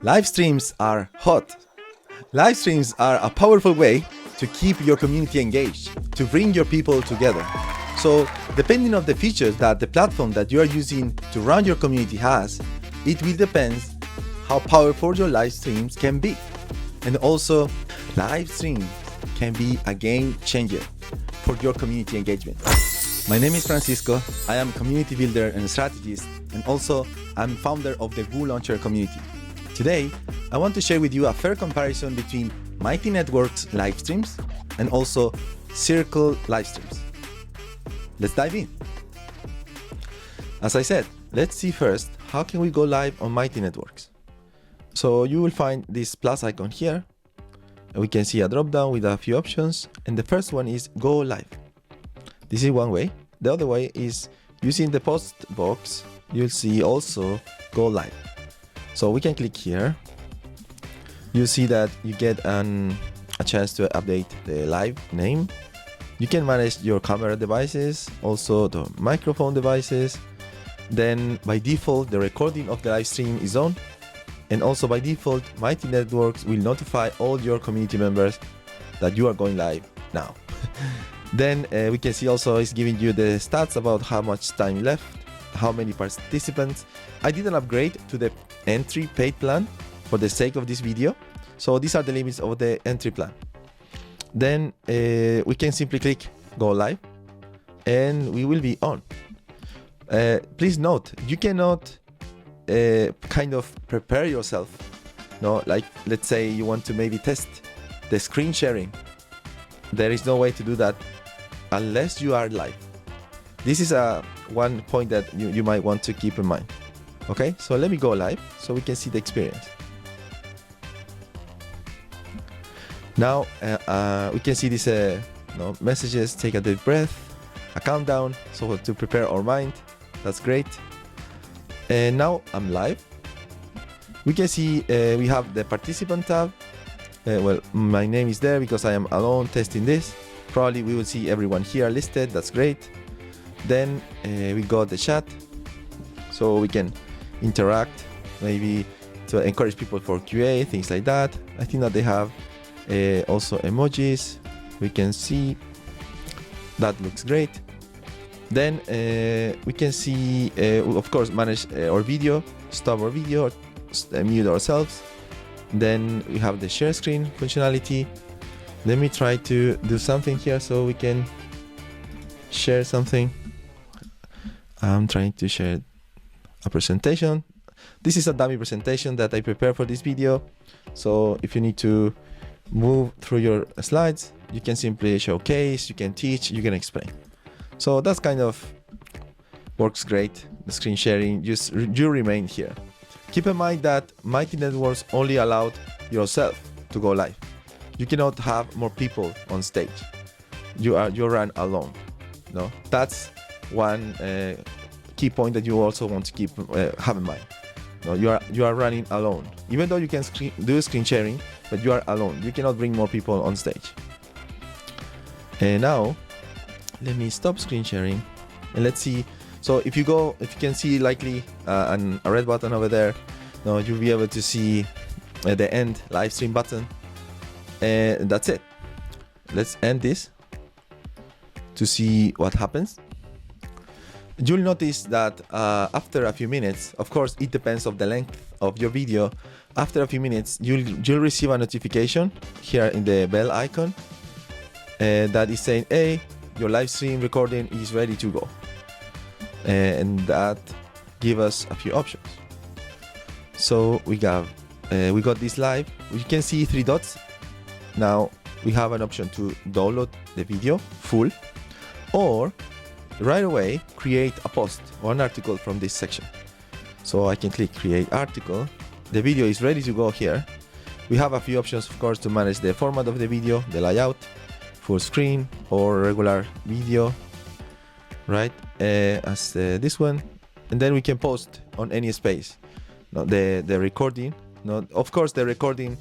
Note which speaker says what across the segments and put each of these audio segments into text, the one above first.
Speaker 1: Live streams are hot. Live streams are a powerful way to keep your community engaged, to bring your people together. So, depending on the features that the platform that you are using to run your community has, it will depend how powerful your live streams can be. And also, live streams can be a game changer for your community engagement. My name is Francisco. I am community builder and strategist, and also I'm founder of the Goo Launcher community. Today, I want to share with you a fair comparison between Mighty Networks live streams and also Circle live streams. Let's dive in. As I said, let's see first how can we go live on Mighty Networks. So you will find this plus icon here. We can see a drop down with a few options, and the first one is go live. This is one way. The other way is using the post box. You'll see also go live. So we can click here. You see that you get a chance to update the live name. You can manage your camera devices, also the microphone devices. Then by default, the recording of the live stream is on. And also by default, Mighty Networks will notify all your community members that you are going live now. Then we can see also it's giving you the stats about how much time left, how many participants. I did an upgrade to the entry paid plan for the sake of this video. So these are the limits of the entry plan. Then we can simply click go live and we will be on. Please note, you cannot kind of prepare yourself. No, like let's say you want to maybe test the screen sharing. There is no way to do that unless you are live. This is one point that you might want to keep in mind. Okay, so let me go live so we can see the experience. Now we can see these messages, take a deep breath, a countdown, so to prepare our mind. That's great. And now I'm live. We can see we have the participant tab. Well, my name is there because I am alone testing this. Probably we will see everyone here listed. That's great. Then we got the chat, so we can interact, maybe to encourage people for QA, things like that. I think that they have also emojis. We can see that looks great. Then we can see, of course, manage our video, stop our video, mute ourselves. Then we have the share screen functionality. Let me try to do something here so we can share something. I'm trying to share a presentation. This is a dummy presentation that I prepared for this video. So if you need to move through your slides, you can simply showcase, you can teach, you can explain. So that's kind of works great. The screen sharing, you remain here. Keep in mind that Mighty Networks only allowed yourself to go live. You cannot have more people on stage. You run alone. No, that's one key point that you also want to keep have in mind. No, you are running alone. Even though you can do screen sharing, but you are alone. You cannot bring more people on stage. And now, let me stop screen sharing and let's see. So if you can see likely a red button over there, no, you'll be able to see the end live stream button. And that's it. Let's end this to see what happens. You'll notice that after a few minutes, of course, it depends on the length of your video. After a few minutes, you'll receive a notification here in the bell icon that is saying, hey, your live stream recording is ready to go. And that gives us a few options. So we got this live. We can see 3 dots. Now we have an option to download the video full, or right away create a post or an article from this section. So I can click create article. The video is ready to go here. We have a few options, of course, to manage the format of the video, the layout, full screen or regular video, right? As this one, and then we can post on any space. No, the recording. No, of course, the recording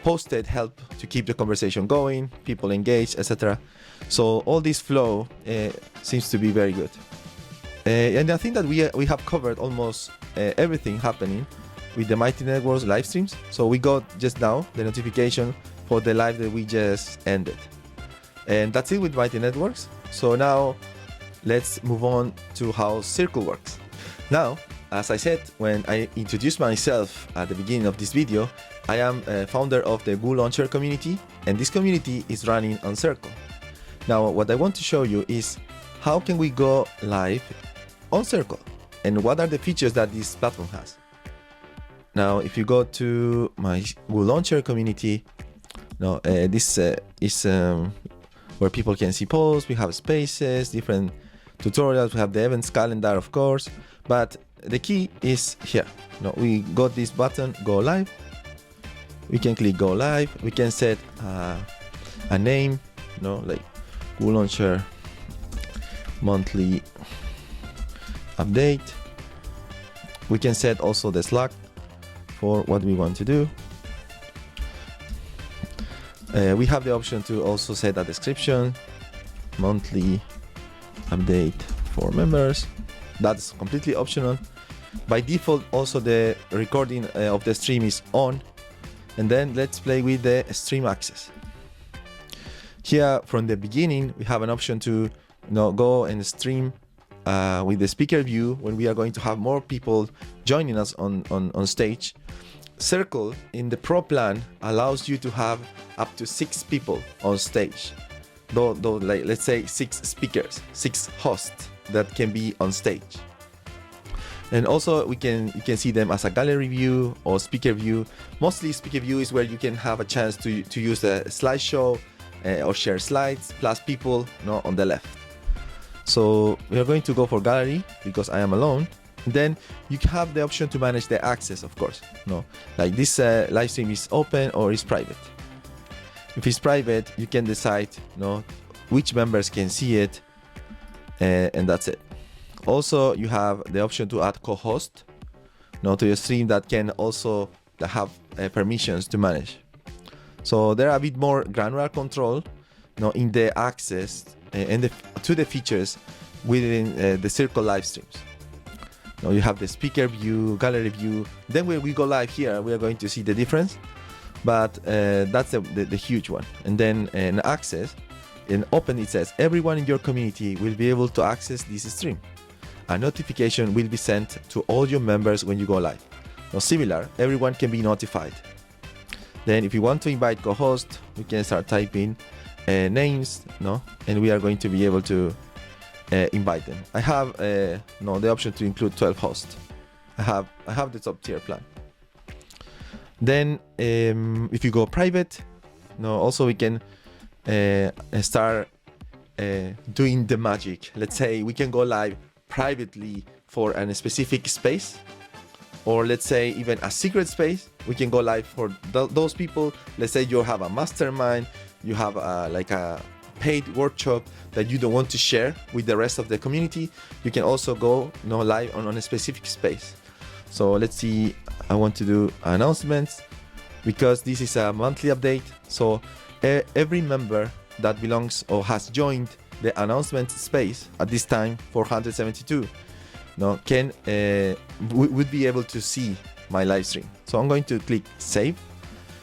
Speaker 1: posted help to keep the conversation going, people engaged, etc. So all this flow seems to be very good. And I think that we have covered almost everything happening with the Mighty Networks live streams. So we got just now the notification for the live that we just ended. And that's it with Mighty Networks. So now let's move on to how Circle works. Now, as I said when I introduced myself at the beginning of this video, I am a founder of the Google Launcher community, and this community is running on Circle. Now, what I want to show you is how can we go live on Circle and what are the features that this platform has. Now, if you go to my Google Launcher community, this is where people can see posts. We have spaces, different tutorials. We have the events calendar, of course, but the key is here. Now, we got this button, go live. We can click go live. We can set a name, like Google Launcher monthly update. We can set also the Slack for what we want to do. We have the option to also set a description, monthly update for members. That's completely optional. By default, also the recording of the stream is on. And then let's play with the stream access. Here from the beginning, we have an option to go and stream with the speaker view when we are going to have more people joining us on stage. Circle in the Pro plan allows you to have up to 6 people on stage. Though like, let's say 6 speakers, 6 hosts that can be on stage. And also you can see them as a gallery view or speaker view. Mostly speaker view is where you can have a chance to use a slideshow or share slides plus people on the left. So we are going to go for gallery because I am alone. And then you have the option to manage the access, of course. Like this live stream is open or is private. If it's private, you can decide which members can see it, and that's it. Also, you have the option to add co-host to your stream that can also have permissions to manage. So there are a bit more granular control in the access and to the features within the Circle live streams. Now you have the speaker view, gallery view. Then when we go live here, we are going to see the difference, but that's the huge one. And then in access, in open, it says everyone in your community will be able to access this stream. A notification will be sent to all your members when you go live. Now similar, everyone can be notified. Then if you want to invite co-host, we can start typing names, and we are going to be able to invite them. I have the option to include 12 hosts. I have the top tier plan. Then if you go private, also we can start doing the magic. Let's say we can go live privately for a specific space, or let's say even a secret space. We can go live for those people. Let's say you have a mastermind, you have like a paid workshop that you don't want to share with the rest of the community. You can also go live on a specific space. So let's see, I want to do announcements because this is a monthly update. So every member that belongs or has joined the announcement space at this time 472 would be able to see my live stream. So I'm going to click save.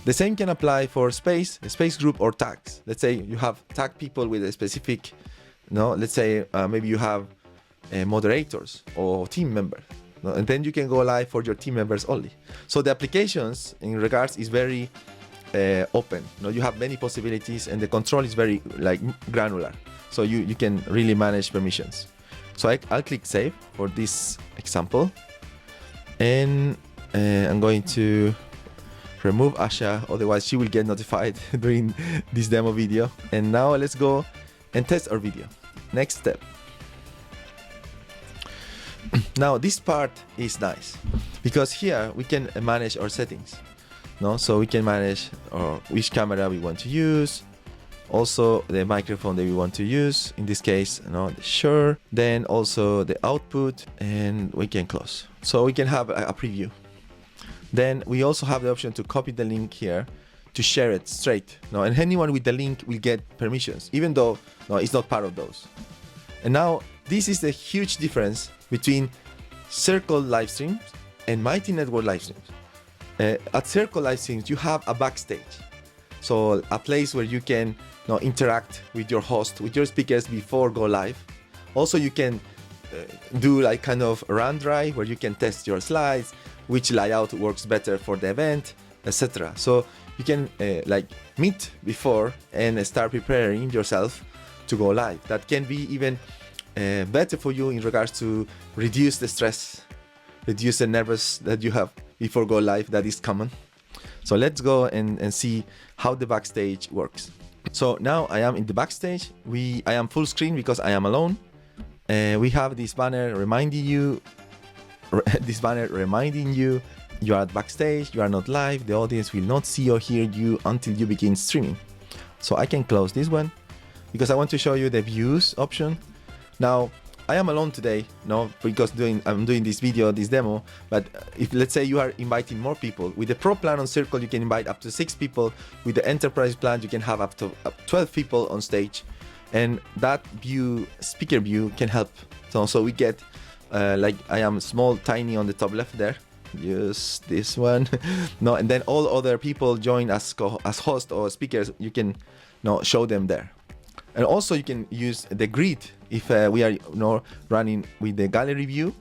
Speaker 1: The same can apply for space, a space group, or tags. Let's say you have tag people with a specific, let's say maybe you have moderators or team members, and then you can go live for your team members only. So the applications in regards is very open. You have many possibilities, and the control is very granular. So you can really manage permissions. So I'll click save for this example, and I'm going to remove Asha, otherwise she will get notified during this demo video. And now let's go and test our video. Next step. Now this part is nice because here we can manage our settings. So we can manage which camera we want to use, also the microphone that we want to use, in this case the sure, then also the output, and we can close. So we can have a preview. Then we also have the option to copy the link here to share it straight. And anyone with the link will get permissions, even though it's not part of those. And now this is the huge difference between Circle live streams and Mighty Network live streams. At Circle live streams, you have a backstage, so a place where you can interact with your host, with your speakers before go live. Also, you can do like kind of run dry where you can test your slides, which layout works better for the event, etc. So you can like meet before and start preparing yourself to go live. That can be even better for you in regards to reduce the stress, reduce the nervous that you have before go live. That is common. So let's go and see how the backstage works. So now I am in the backstage. I am full screen because I am alone. We have this banner reminding you you are at backstage, you are not live, the audience will not see or hear you until you begin streaming. So I can close this one because I want to show you the views option. Now I am alone today, because I'm doing this video, this demo, but if let's say you are inviting more people, with the Pro plan on Circle you can invite up to 6 people, with the Enterprise plan you can have up to 12 people on stage, and that view, speaker view, can help. So we get like I am small, tiny on the top left there, use this one, and then all other people join as host or speakers, you can show them there. And also you can use the grid if we are running with the gallery view,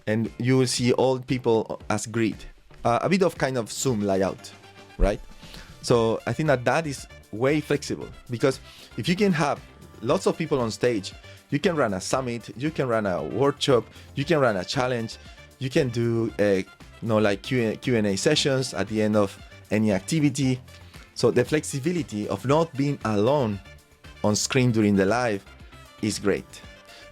Speaker 1: and you will see all people as grid, a bit of kind of Zoom layout, right? So I think that is way flexible, because if you can have lots of people on stage, you can run a summit, you can run a workshop, you can run a challenge, you can do like Q&A sessions at the end of any activity. So the flexibility of not being alone on screen during the live is great,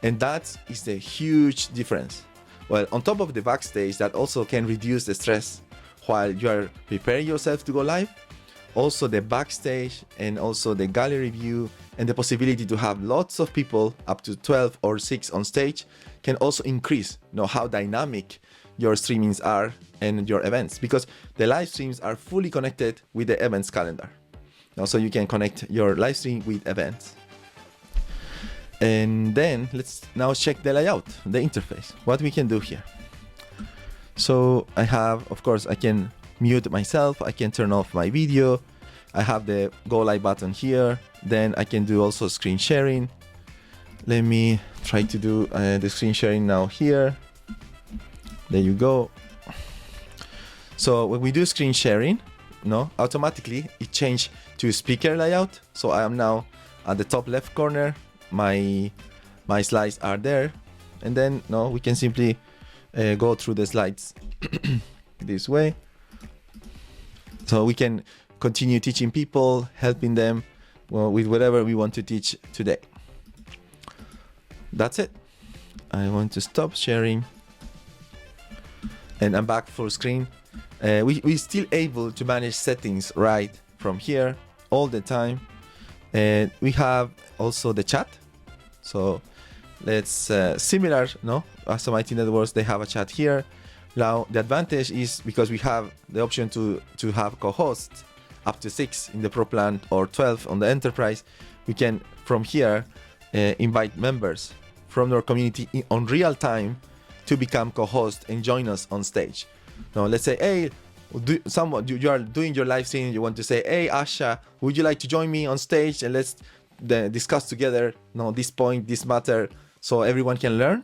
Speaker 1: and that is the huge difference. Well, on top of the backstage that also can reduce the stress while you are preparing yourself to go live, also the backstage and also the gallery view and the possibility to have lots of people, up to 12 or 6 on stage, can also increase how dynamic your streamings are and your events, because the live streams are fully connected with the events calendar. So you can connect your live stream with events. And then let's now check the layout, the interface, what we can do here. So I have, of course, I can mute myself, I can turn off my video, I have the go live button here, then I can do also screen sharing. Let me try to do the screen sharing now here. There you go. So when we do screen sharing, automatically it changed to speaker layout. So I am now at the top left corner, my slides are there, and then we can simply go through the slides this way. So we can continue teaching people, helping them with whatever we want to teach today. That's it. I want to stop sharing, and I'm back full screen. We're still able to manage settings right from here all the time. And we have also the chat. So let's similar, as Mighty Networks, they have a chat here. Now the advantage is because we have the option to have co-hosts up to 6 in the Pro plan or 12 on the Enterprise. We can from here invite members from our community on real time to become co-host and join us on stage. Now let's say, hey, you are doing your live stream, you want to say, hey Asha, would you like to join me on stage, and let's discuss together this point, this matter, so everyone can learn.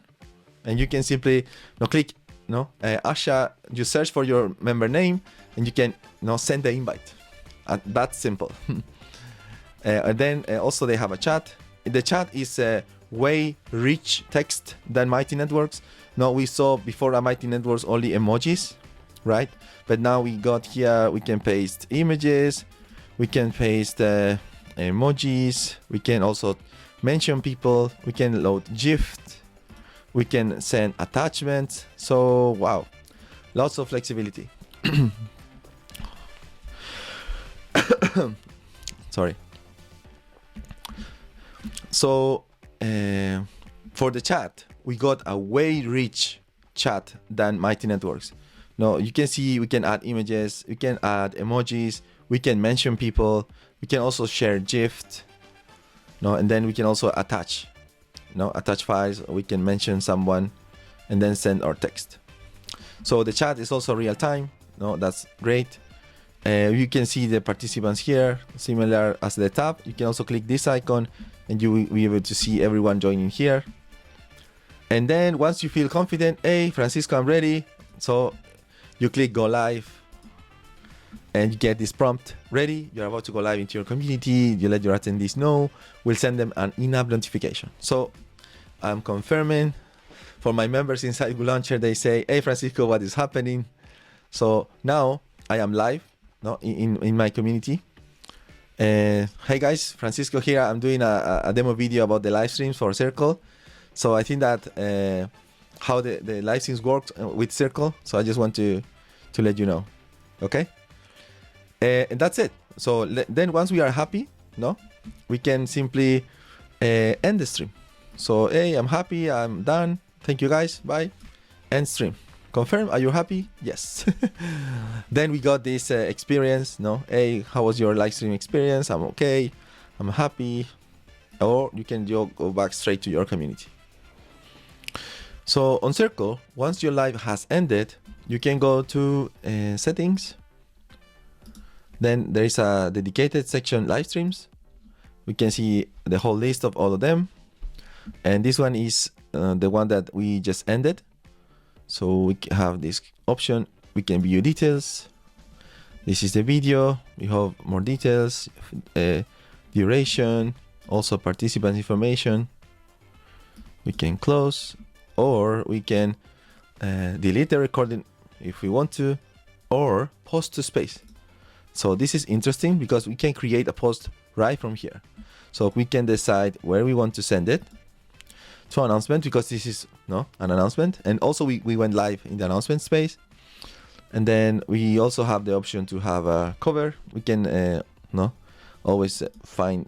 Speaker 1: And you can simply click Asha, you search for your member name, and you can send the invite. That's simple. And then also they have a chat. The chat is way rich text than Mighty Networks. Now we saw before at Mighty Networks only emojis, right? But now we got here, we can paste images, we can paste emojis, we can also mention people, we can load GIF, we can send attachments. So wow, lots of flexibility. Sorry. So for the chat, we got a way rich chat than Mighty Networks. Now you can see we can add images, we can add emojis, we can mention people, we can also share GIF, and then we can also attach files, we can mention someone and then send our text. So the chat is also real time. No, that's great. You can see the participants here, similar as the tab. You can also click this icon and you will be able to see everyone joining here. And then once you feel confident, hey, Francisco, I'm ready. So you click go live and you get this prompt, ready, you're about to go live into your community. You let your attendees know, we'll send them an in-app notification. So I'm confirming. For my members inside WooLauncher, they say, hey, Francisco, what is happening? So now I am live, no, in my community. Hey guys, Francisco here. I'm doing a demo video about the live streams for Circle. So I think that how the live streams work with Circle. So I just want to let you know. Okay. And that's it. So then once we are happy, no, we can simply end the stream. So, hey, I'm happy. I'm done. Thank you guys. Bye. End stream. Confirm. Are you happy? Yes. Then we got this experience. No. Hey, how was your live stream experience? I'm okay. I'm happy. Or you can go back straight to your community. So on Circle, once your live has ended, you can go to settings. Then there is a dedicated section, live streams. We can see the whole list of all of them. And this one is the one that we just ended. So we have this option. We can view details. This is the video. We have more details, duration, also participant information. We can close, or we can delete the recording if we want to, or post to space. So this is interesting because we can create a post right from here. So we can decide where we want to send it to announcement, because this is an announcement. And also we went live in the announcement space. And then we also have the option to have a cover. We can always find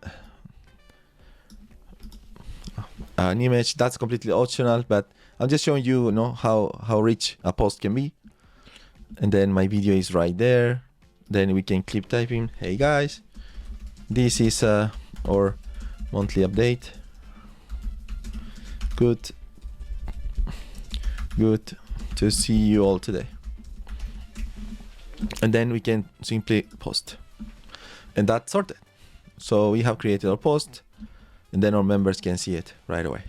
Speaker 1: an image. That's completely optional, but I'm just showing you, how rich a post can be. And then my video is right there. Then we can keep typing, hey guys, this is our monthly update. Good to see you all today. And then we can simply post. And that's sorted. So we have created our post, and then our members can see it right away.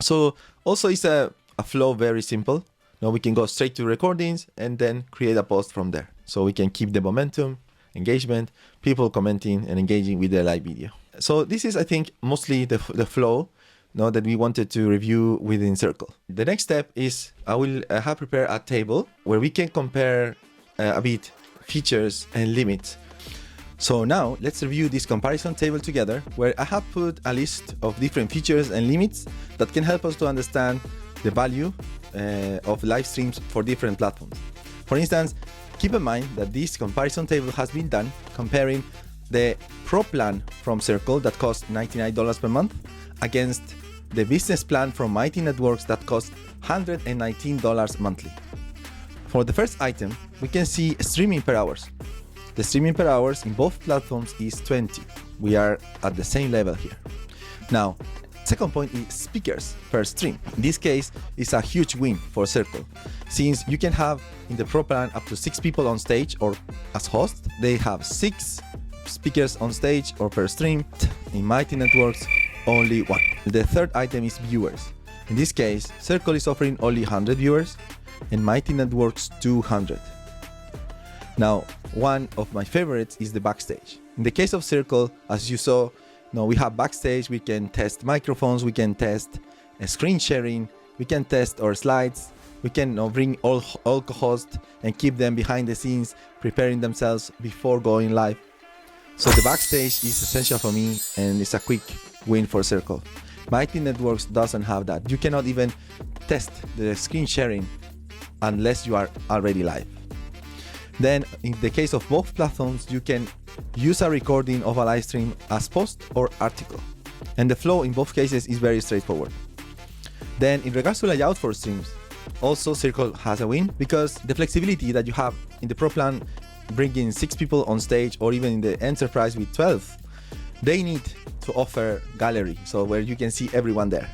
Speaker 1: So also it's a flow very simple. Now we can go straight to recordings and then create a post from there. So we can keep the momentum, engagement, people commenting and engaging with the live video. So this is, I think, mostly the flow that we wanted to review within Circle. The next step is I will have prepared a table where we can compare a bit features and limits. So now let's review this comparison table together, where I have put a list of different features and limits that can help us to understand the value of live streams for different platforms. For instance, keep in mind that this comparison table has been done comparing the Pro plan from Circle that costs $99 per month against the business plan from Mighty Networks that costs $119 monthly. For the first item, we can see streaming per hours. The streaming per hours in both platforms is 20. We are at the same level here. Now, second point is speakers per stream. In this case, it's a huge win for Circle, since you can have in the Pro plan up to 6 people on stage or as hosts. They have 6 speakers on stage or per stream. In Mighty Networks, only 1. The third item is viewers. In this case, Circle is offering only 100 viewers and Mighty Networks 200. Now, one of my favorites is the backstage. In the case of Circle, as you saw, we have backstage, we can test microphones, we can test screen sharing, we can test our slides, we can bring all co-hosts and keep them behind the scenes, preparing themselves before going live. So the backstage is essential for me, and it's a quick win for Circle. Mighty Networks doesn't have that. You cannot even test the screen sharing unless you are already live. Then in the case of both platforms, you can use a recording of a live stream as post or article. And the flow in both cases is very straightforward. Then in regards to layout for streams, also Circle has a win, because the flexibility that you have in the Pro plan, bringing 6 people on stage, or even in the Enterprise with 12, they need to offer gallery, so where you can see everyone there.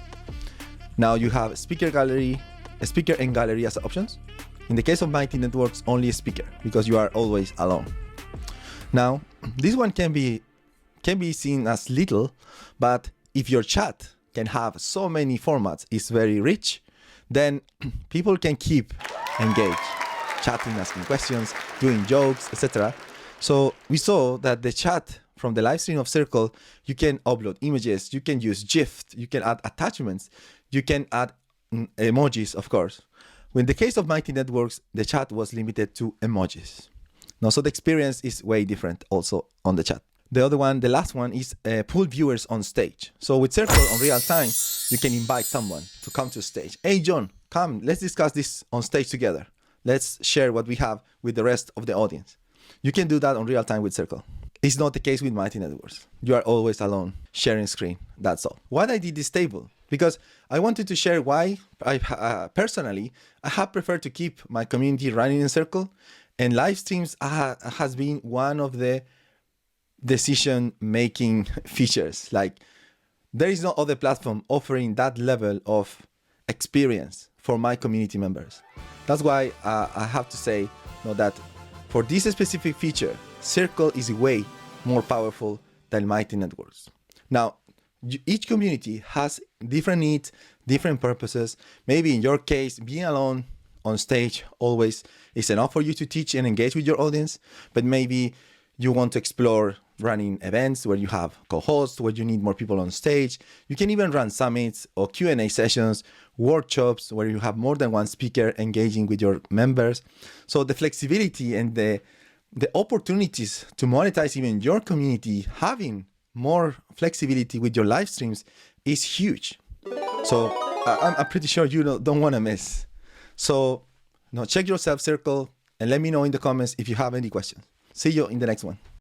Speaker 1: Now you have speaker and gallery as options. In the case of Mighty Networks, only a speaker, because you are always alone. Now, this one can be seen as little, but if your chat can have so many formats, it's very rich, then people can keep engaged, chatting, asking questions, doing jokes, etc. So we saw that the chat from the live stream of Circle, you can upload images, you can use GIF, you can add attachments, you can add emojis, of course. In the case of Mighty Networks, the chat was limited to emojis. Now, so the experience is way different also on the chat. The other one, the last one, is pull viewers on stage. So with Circle on real time, you can invite someone to come to stage. Hey, John, come, let's discuss this on stage together. Let's share what we have with the rest of the audience. You can do that on real time with Circle. It's not the case with Mighty Networks. You are always alone, sharing screen, that's all. Why I did this table? Because I wanted to share why personally, I have preferred to keep my community running in Circle, and live streams has been one of the decision-making features. Like, there is no other platform offering that level of experience for my community members. That's why I have to say that for this specific feature, Circle is way more powerful than Mighty Networks. Now, each community has different needs, different purposes. Maybe in your case, being alone on stage always is enough for you to teach and engage with your audience, but maybe you want to explore running events where you have co-hosts, where you need more people on stage. You can even run summits or Q&A sessions, workshops where you have more than one speaker engaging with your members. So the flexibility and the opportunities to monetize even your community, having more flexibility with your live streams is huge. So I'm pretty sure you don't want to miss. So check yourself, Circle, and let me know in the comments if you have any questions. See you in the next one.